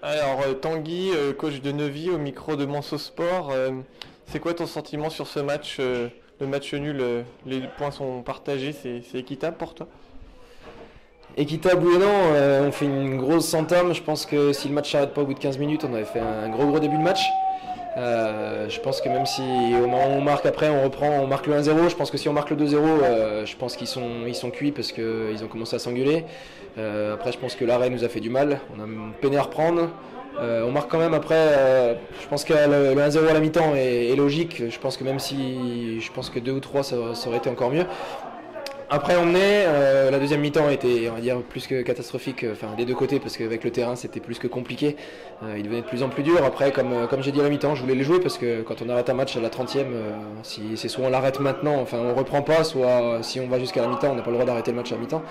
Alors Tanguy, coach de Neuvy au micro de Manso Sport, c'est quoi ton sentiment sur ce match, le match nul, les points sont partagés, c'est équitable pour toi? Équitable ou non, on fait une grosse entame. Je pense que si le match s'arrête pas au bout de 15 minutes, on avait fait un gros début de match. Je pense que même si au moment où on marque après, on reprend, on marque le 1-0, je pense que si on marque le 2-0, je pense qu'ils sont cuits parce qu'ils ont commencé à s'engueuler. Après, je pense que l'arrêt nous a fait du mal. On a peiné à reprendre. On marque quand même après. Je pense que le 1-0 à la mi-temps est logique. Je pense que même si je pense que 2 ou 3 ça aurait été encore mieux. Après on menait, la deuxième mi-temps était on va dire plus que catastrophique, enfin des deux côtés parce qu'avec le terrain c'était plus que compliqué, il devenait de plus en plus dur. Après comme j'ai dit à la mi-temps, je voulais les jouer parce que quand on arrête un match à la 30e, si c'est soit on l'arrête maintenant, enfin on reprend pas, soit si on va jusqu'à la mi-temps on n'a pas le droit d'arrêter le match à la mi-temps.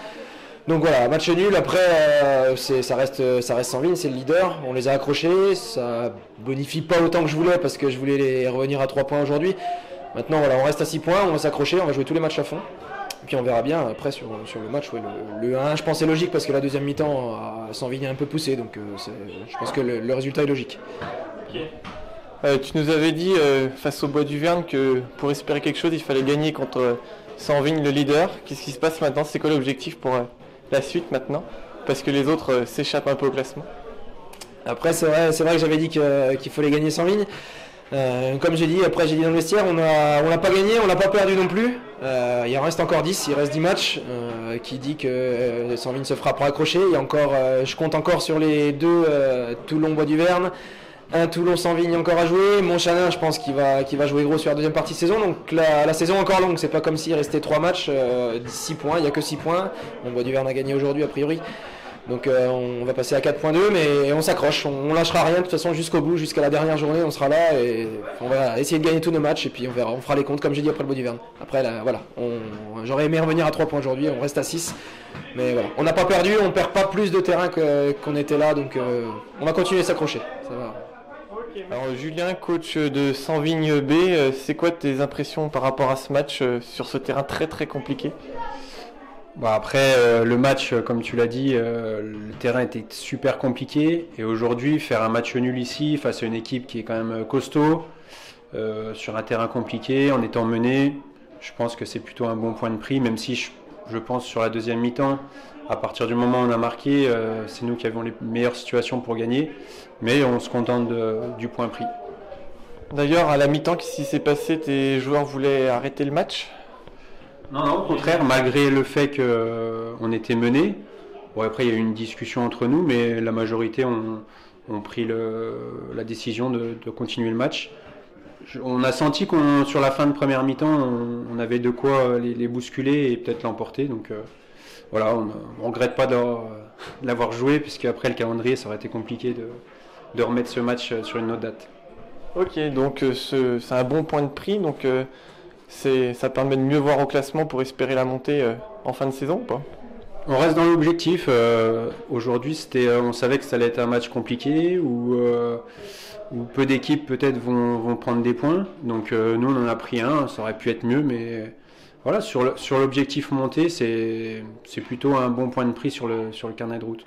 Donc voilà, match nul, après ça reste Sanvin, c'est le leader, on les a accrochés, ça bonifie pas autant que je voulais parce que je voulais les revenir à 3 points aujourd'hui. Maintenant voilà, on reste à 6 points, on va s'accrocher, on va jouer tous les matchs à fond. Puis on verra bien après sur le match. Ouais, le 1 je pense c'est logique parce que la deuxième mi-temps Sanvin est un peu poussé, donc je pense que le résultat est logique. Tu nous avais dit face au Bois du Verne que pour espérer quelque chose il fallait gagner contre Sanvin le leader. Qu'est-ce qui se passe maintenant? C'est quoi l'objectif pour la suite maintenant? Parce que les autres s'échappent un peu au classement. Après c'est vrai que j'avais dit qu'il fallait gagner Sanvin. Comme j'ai dit, après j'ai dit dans le vestiaire, on n'a pas gagné, on n'a pas perdu non plus. Il en reste encore 10, il reste 10 matchs, qui dit que Sanvin se fera pour accrocher. Il y a encore, je compte encore sur les deux Toulon-Bois du Verne, un Toulon-Sanvin encore à jouer. Montchanin, je pense qu'il va jouer gros sur la deuxième partie de saison. Donc la saison est encore longue, c'est pas comme s'il restait 3 matchs, 6 points, il n'y a que 6 points. Bon, Bois du Verne a gagné aujourd'hui a priori. Donc on va passer à 4.2, mais on s'accroche, on lâchera rien de toute façon jusqu'au bout, jusqu'à la dernière journée, on sera là et on va essayer de gagner tous nos matchs et puis on verra, on fera les comptes comme j'ai dit après le Bois du Verne. Après là, voilà, j'aurais aimé revenir à 3 points aujourd'hui, on reste à 6, mais voilà, on n'a pas perdu, on perd pas plus de terrain qu'on était là, donc on va continuer à s'accrocher, ça va. Alors Julien, coach de Sanvin B, c'est quoi tes impressions par rapport à ce match sur ce terrain très très compliqué? Bon, après, le match, comme tu l'as dit, le terrain était super compliqué. Et aujourd'hui, faire un match nul ici, face à une équipe qui est quand même costaud, sur un terrain compliqué, en étant mené, je pense que c'est plutôt un bon point de prix, même si je pense sur la deuxième mi-temps, à partir du moment où on a marqué, c'est nous qui avions les meilleures situations pour gagner. Mais on se contente du point prix. D'ailleurs, à la mi-temps, qu'est-ce qui s'est passé? Tes joueurs voulaient arrêter le match? Non, au contraire, malgré le fait qu'on était mené, bon, après il y a eu une discussion entre nous, mais la majorité ont pris la décision de continuer le match. On a senti sur la fin de première mi-temps, on avait de quoi les bousculer et peut-être l'emporter. Donc voilà, on ne regrette pas de l'avoir joué, puisque après le calendrier, ça aurait été compliqué de remettre ce match sur une autre date. Ok, donc c'est un bon point de prix, donc ça permet de mieux voir au classement pour espérer la montée en fin de saison ou pas? On reste dans l'objectif. Aujourd'hui, on savait que ça allait être un match compliqué où peu d'équipes peut-être vont prendre des points. Donc nous, on en a pris un. Ça aurait pu être mieux, mais voilà, sur l'objectif monté, c'est plutôt un bon point de prix sur le carnet de route.